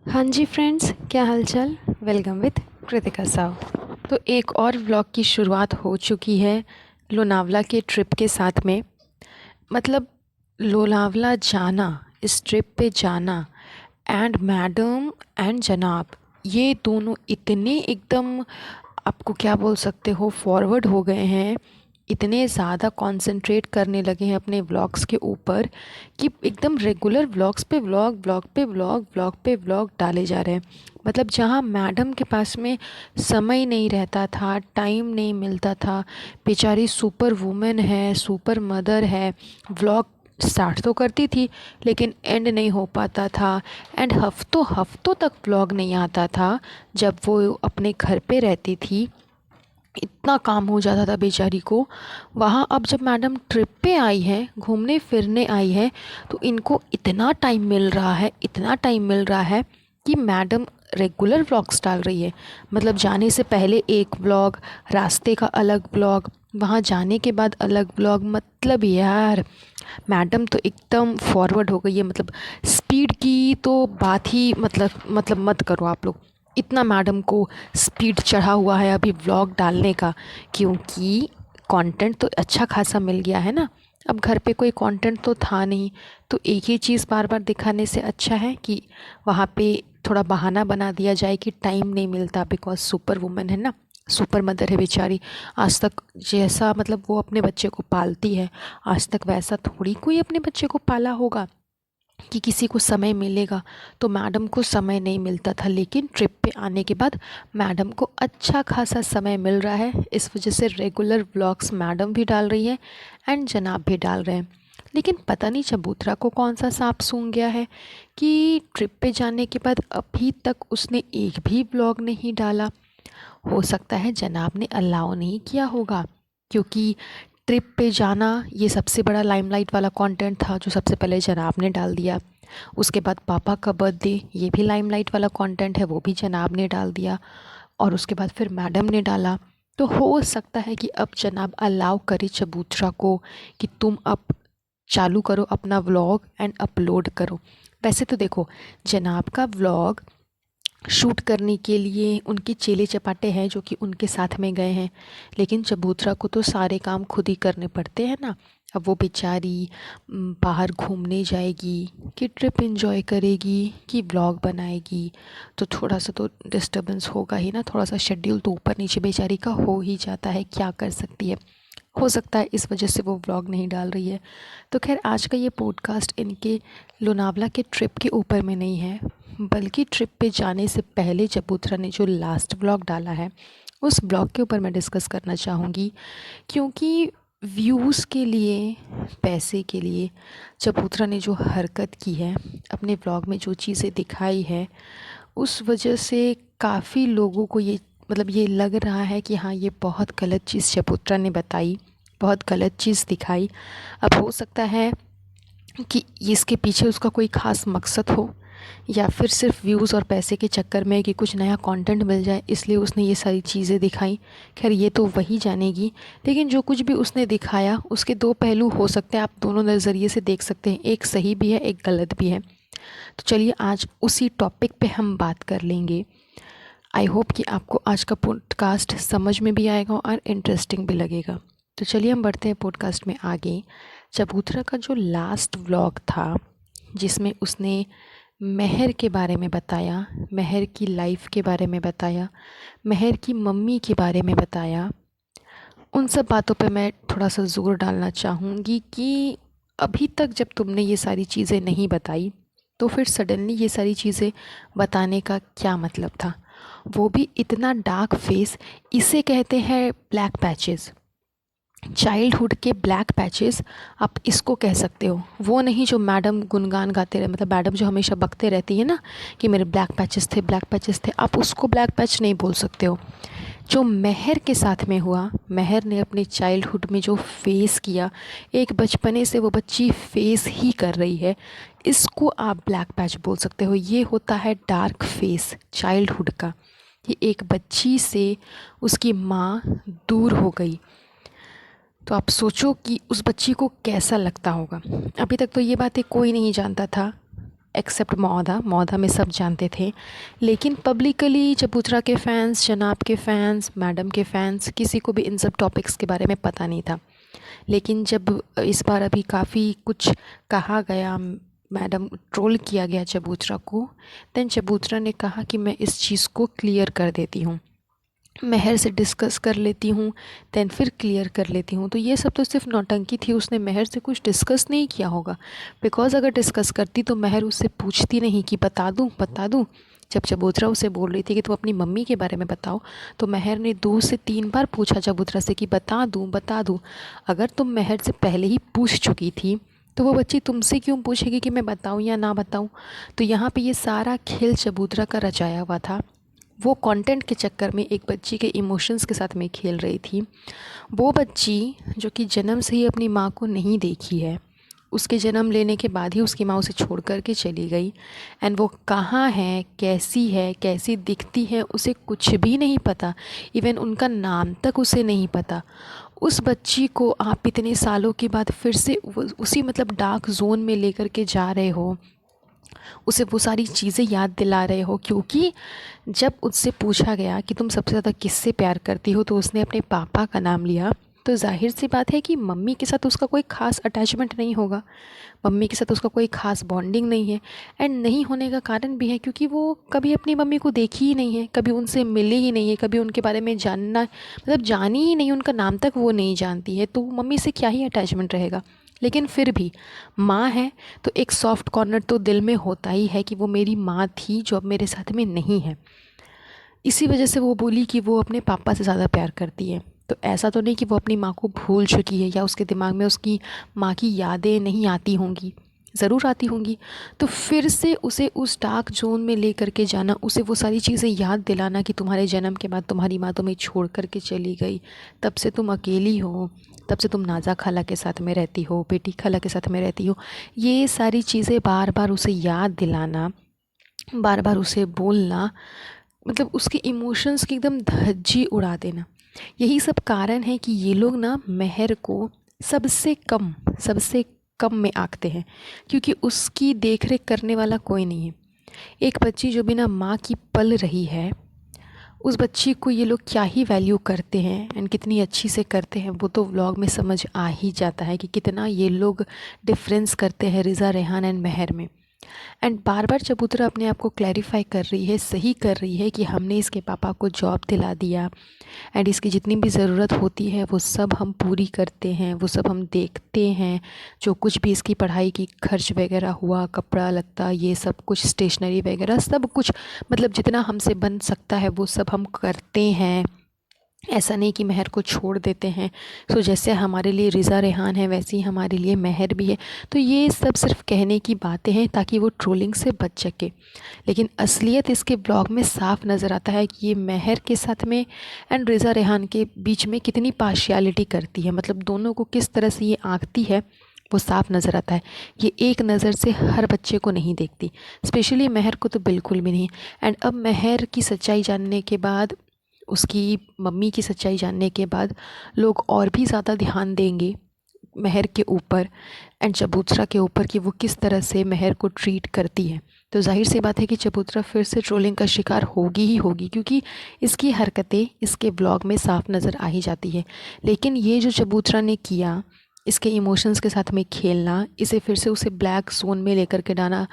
हाँ जी फ्रेंड्स, क्या हालचाल। Welcome with Kritika Sao. तो एक और व्लॉग की शुरुआत हो चुकी है लोनावला के ट्रिप के साथ में। मतलब लोनावला जाना, इस ट्रिप पे जाना, एंड मैडम एंड जनाब, ये दोनों इतने एकदम, आपको क्या बोल सकते हो, फॉरवर्ड हो गए हैं, इतने ज़्यादा कंसंट्रेट करने लगे हैं अपने व्लॉग्स के ऊपर कि एकदम रेगुलर व्लॉग्स पे व्लॉग, व्लॉग पे व्लॉग, व्लॉग पे व्लॉग डाले जा रहे हैं। मतलब जहाँ मैडम के पास में समय नहीं रहता था, टाइम नहीं मिलता था, बेचारी सुपर वुमेन है, सुपर मदर है, व्लॉग स्टार्ट तो करती थी लेकिन एंड नहीं हो पाता था। एंड हफ्तों हफ्तों तक व्लॉग नहीं आता था जब वो अपने घर पे रहती थी। इतना काम हो जाता था बेचारी को वहाँ। अब जब मैडम ट्रिप पे आई है, घूमने फिरने आई है, तो इनको इतना टाइम मिल रहा है, इतना टाइम मिल रहा है कि मैडम रेगुलर व्लॉग्स डाल रही है। मतलब जाने से पहले एक व्लॉग, रास्ते का अलग व्लॉग, वहाँ जाने के बाद अलग व्लॉग। मतलब यार, मैडम तो एकदम फॉरवर्ड हो गई है। मतलब स्पीड की तो बात ही मतलब मत करो आप लोग। इतना मैडम को स्पीड चढ़ा हुआ है अभी व्लॉग डालने का, क्योंकि कंटेंट तो अच्छा खासा मिल गया है ना। अब घर पे कोई कंटेंट तो था नहीं, तो एक ही चीज़ बार बार दिखाने से अच्छा है कि वहाँ पे थोड़ा बहाना बना दिया जाए कि टाइम नहीं मिलता, बिकॉज सुपर वुमेन है ना, सुपर मदर है बेचारी। आज तक जैसा मतलब वो अपने बच्चे को पालती है, आज तक वैसा थोड़ी कोई अपने बच्चे को पाला होगा कि किसी को समय मिलेगा। तो मैडम को समय नहीं मिलता था, लेकिन ट्रिप पे आने के बाद मैडम को अच्छा खासा समय मिल रहा है। इस वजह से रेगुलर व्लॉग्स मैडम भी डाल रही है एंड जनाब भी डाल रहे हैं। लेकिन पता नहीं चबूतरा को कौन सा सांप सूंघ गया है कि ट्रिप पे जाने के बाद अभी तक उसने एक भी व्लॉग नहीं डाला। हो सकता है जनाब ने अलाउ नहीं किया होगा, क्योंकि ट्रिप पे जाना ये सबसे बड़ा लाइमलाइट वाला कंटेंट था जो सबसे पहले जनाब ने डाल दिया। उसके बाद पापा का बर्थडे, ये भी लाइमलाइट वाला कंटेंट है, वो भी जनाब ने डाल दिया। और उसके बाद फिर मैडम ने डाला। तो हो सकता है कि अब जनाब अलाउ करे चबूतरा को कि तुम अब चालू करो अपना व्लॉग एंड अपलोड करो। वैसे तो देखो, जनाब का व्लॉग शूट करने के लिए उनके चेले चपाटे हैं जो कि उनके साथ में गए हैं, लेकिन चबूतरा को तो सारे काम खुद ही करने पड़ते हैं ना। अब वो बेचारी बाहर घूमने जाएगी कि ट्रिप एंजॉय करेगी कि व्लॉग बनाएगी, तो थोड़ा सा तो डिस्टरबेंस होगा ही ना। थोड़ा सा शेड्यूल तो ऊपर नीचे बेचारी का हो ही जाता है, क्या कर सकती है। हो सकता है इस वजह से वो व्लॉग नहीं डाल रही है। तो खैर, आज का ये पॉडकास्ट इनके लोनावला के ट्रिप के ऊपर में नहीं है, बल्कि ट्रिप पे जाने से पहले चबूतरा ने जो लास्ट व्लॉग डाला है उस व्लॉग के ऊपर मैं डिस्कस करना चाहूँगी। क्योंकि व्यूज़ के लिए, पैसे के लिए चबूतरा ने जो हरकत की है, अपने व्लॉग में जो चीज़ें दिखाई है, उस वजह से काफ़ी लोगों को ये मतलब ये लग रहा है कि हाँ, ये बहुत गलत चीज़ चबूतरा ने बताई, बहुत गलत चीज़ दिखाई। अब हो सकता है कि इसके पीछे उसका कोई ख़ास मकसद हो, या फिर सिर्फ व्यूज़ और पैसे के चक्कर में कि कुछ नया कंटेंट मिल जाए इसलिए उसने ये सारी चीज़ें दिखाई। खैर, ये तो वही जानेगी। लेकिन जो कुछ भी उसने दिखाया उसके दो पहलू हो सकते हैं, आप दोनों नज़रिए से देख सकते हैं, एक सही भी है, एक गलत भी है। तो चलिए आज उसी टॉपिक पे हम बात कर लेंगे। आई होप कि आपको आज का पॉडकास्ट समझ में भी आएगा और इंटरेस्टिंग भी लगेगा। तो चलिए हम बढ़ते हैं पॉडकास्ट में आगे। चबूतरा का जो लास्ट व्लॉग था, जिसमें उसने महर के बारे में बताया, महर की लाइफ के बारे में बताया, महर की मम्मी के बारे में बताया, उन सब बातों पे मैं थोड़ा सा ज़ोर डालना चाहूँगी कि अभी तक जब तुमने ये सारी चीज़ें नहीं बताई, तो फिर सडनली ये सारी चीज़ें बताने का क्या मतलब था। वो भी इतना डार्क फेस, इसे कहते हैं ब्लैक पैचेस, चाइल्डहुड के ब्लैक पैचेस, आप इसको कह सकते हो। वो नहीं जो मैडम गुनगान गाते रहे, मतलब मैडम जो हमेशा बकते रहती है ना कि मेरे ब्लैक पैचेस थे, ब्लैक पैचेस थे, आप उसको ब्लैक पैच नहीं बोल सकते हो। जो महर के साथ में हुआ, महर ने अपने चाइल्डहुड में जो फेस किया, एक बचपने से वो बच्ची फेस ही कर रही है, इसको आप ब्लैक पैच बोल सकते हो। ये होता है डार्क फेस चाइल्डहुड का, कि एक बच्ची से उसकी माँ दूर हो गई। तो आप सोचो कि उस बच्ची को कैसा लगता होगा। अभी तक तो ये बातें कोई नहीं जानता था, एक्सेप्ट मौदा में सब जानते थे, लेकिन पब्लिकली चबूतरा के फ़ैन्स, जनाब के फ़ैन्स, मैडम के फ़ैन्स, किसी को भी इन सब टॉपिक्स के बारे में पता नहीं था। लेकिन जब इस बार अभी काफ़ी कुछ कहा गया, मैडम ट्रोल किया गया चबूतरा को, देन चबूतरा ने कहा कि मैं इस चीज़ को क्लियर कर देती हूँ, महर से डिस्कस कर लेती हूँ, देन फिर क्लियर कर लेती हूँ। तो ये सब तो सिर्फ नौटंकी थी, उसने महर से कुछ डिस्कस नहीं किया होगा, बिकॉज़ अगर डिस्कस करती तो महर उससे पूछती नहीं कि बता दूँ। जब चबूतरा उसे बोल रही थी कि तुम अपनी मम्मी के बारे में बताओ, तो महर ने 2 से 3 बार पूछा चबूतरा से कि बता दूँ। अगर तुम महर से पहले ही पूछ चुकी थी तो वो बच्ची तुमसे क्यों पूछेगी कि मैं बताऊँ या ना बताऊँ। तो यहाँ पे ये सारा खेल चबूतरा का रचाया हुआ था। वो कंटेंट के चक्कर में एक बच्ची के इमोशंस के साथ में खेल रही थी। वो बच्ची जो कि जन्म से ही अपनी माँ को नहीं देखी है, उसके जन्म लेने के बाद ही उसकी माँ उसे छोड़ कर के चली गई, एंड वो कहाँ है, कैसी दिखती है, उसे कुछ भी नहीं पता, इवन उनका नाम तक उसे नहीं पता। उस बच्ची को आप इतने सालों के बाद फिर से उसी मतलब डार्क जोन में लेकर के जा रहे हो, उसे वो सारी चीज़ें याद दिला रहे हो। क्योंकि जब उससे पूछा गया कि तुम सबसे ज़्यादा किससे प्यार करती हो, तो उसने अपने पापा का नाम लिया। तो जाहिर सी बात है कि मम्मी के साथ उसका कोई ख़ास अटैचमेंट नहीं होगा, मम्मी के साथ उसका कोई ख़ास बॉन्डिंग नहीं है। एंड नहीं होने का कारण भी है क्योंकि वो कभी अपनी मम्मी को देखी ही नहीं है, कभी उनसे मिली ही नहीं है, कभी उनके बारे में जानना मतलब जानी ही नहीं, उनका नाम तक वो नहीं जानती है, तो मम्मी से क्या ही अटैचमेंट रहेगा। लेकिन फिर भी माँ है तो एक सॉफ्ट कॉर्नर तो दिल में होता ही है कि वो मेरी माँ थी जो अब मेरे साथ में नहीं है। इसी वजह से वो बोली कि वो अपने पापा से ज़्यादा प्यार करती है। तो ऐसा तो नहीं कि वो अपनी माँ को भूल चुकी है या उसके दिमाग में उसकी माँ की यादें नहीं आती होंगी, ज़रूर आती होंगी। तो फिर से उसे उस डार्क जोन में ले करके जाना, उसे वो सारी चीज़ें याद दिलाना कि तुम्हारे जन्म के बाद तुम्हारी माँ तुम्हें छोड़ कर के चली गई, तब से तुम अकेली हो, तब से तुम नाज़ा खाला के साथ में रहती हो, बेटी खाला के साथ में रहती हो। ये सारी चीज़ें बार बार उसे याद दिलाना, बार बार उसे बोलना, मतलब उसके इमोशंस की एकदम धज्जी उड़ा देना। यही सब कारण है कि ये लोग ना महर को सबसे कम में आंकते हैं, क्योंकि उसकी देख रेख करने वाला कोई नहीं है। एक बच्ची जो बिना माँ की पल रही है, उस बच्ची को ये लोग क्या ही वैल्यू करते हैं एंड कितनी अच्छी से करते हैं, वो तो व्लॉग में समझ आ ही जाता है कि कितना ये लोग डिफरेंस करते हैं रिज़ा, रेहान एंड महर में। एंड बार बार चबूतरा अपने आप को क्लैरिफाई कर रही है, सही कर रही है कि हमने इसके पापा को जॉब दिला दिया एंड इसकी जितनी भी ज़रूरत होती है वो सब हम पूरी करते हैं, वो सब हम देखते हैं। जो कुछ भी इसकी पढ़ाई की खर्च वगैरह हुआ, कपड़ा लत्ता, ये सब कुछ, स्टेशनरी वगैरह सब कुछ, मतलब जितना हमसे बन सकता है वो सब हम करते हैं। ऐसा नहीं कि महर को छोड़ देते हैं। सो जैसे हमारे लिए रिज़ा, रेहान है, वैसे ही हमारे लिए महर भी है। तो ये सब सिर्फ कहने की बातें हैं ताकि वो ट्रोलिंग से बच सके, लेकिन असलियत इसके ब्लॉग में साफ नज़र आता है कि ये महर के साथ में एंड रिज़ा, रेहान के बीच में कितनी पार्शियलिटी करती है, मतलब दोनों को किस तरह से ये आंकती है वो साफ नज़र आता है। ये एक नज़र से हर बच्चे को नहीं देखती, स्पेशली महर को तो बिल्कुल भी नहीं। एंड अब महर की सच्चाई जानने के बाद, उसकी मम्मी की सच्चाई जानने के बाद, लोग और भी ज़्यादा ध्यान देंगे महर के ऊपर एंड चबूतरा के ऊपर कि वो किस तरह से महर को ट्रीट करती है। तो जाहिर सी बात है कि चबूतरा फिर से ट्रोलिंग का शिकार होगी ही होगी, क्योंकि इसकी हरकतें इसके ब्लॉग में साफ नज़र आ ही जाती है। लेकिन ये जो चबूतरा ने किया, इसके इमोशंस के साथ में खेलना, इसे फिर से उसे ब्लैक जोन में लेकर के डालना,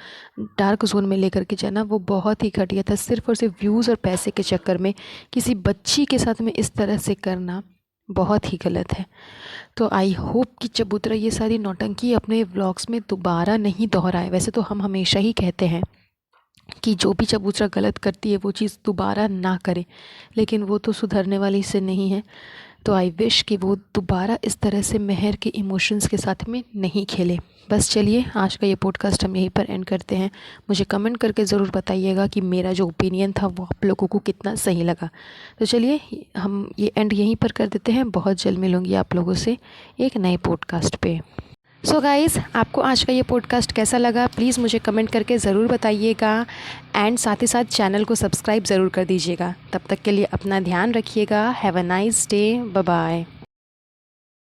डार्क जोन में लेकर के जाना, वो बहुत ही घटिया था। सिर्फ़ और सिर्फ व्यूज़ और पैसे के चक्कर में किसी बच्ची के साथ में इस तरह से करना बहुत ही गलत है। तो आई होप कि चबूतरा ये सारी नौटंकी अपने व्लॉग्स में दोबारा नहीं दोहराए। वैसे तो हम हमेशा ही कहते हैं कि जो भी चबूतरा गलत करती है वो चीज़ दोबारा ना करे, लेकिन वो तो सुधरने वाली से नहीं है। तो आई विश कि वो दोबारा इस तरह से महर के इमोशंस के साथ में नहीं खेले। बस चलिए, आज का ये पॉडकास्ट हम यहीं पर एंड करते हैं। मुझे कमेंट करके ज़रूर बताइएगा कि मेरा जो ओपिनियन था वो आप लोगों को कितना सही लगा। तो चलिए, हम ये एंड यहीं पर कर देते हैं। बहुत जल्द मिलूँगी आप लोगों से एक नए पॉडकास्ट पे। सो गाइज़, आपको आज का ये पॉडकास्ट कैसा लगा प्लीज़ मुझे कमेंट करके ज़रूर बताइएगा एंड साथ ही साथ चैनल को सब्सक्राइब ज़रूर कर दीजिएगा। तब तक के लिए अपना ध्यान रखिएगा। Have a nice day, bye bye.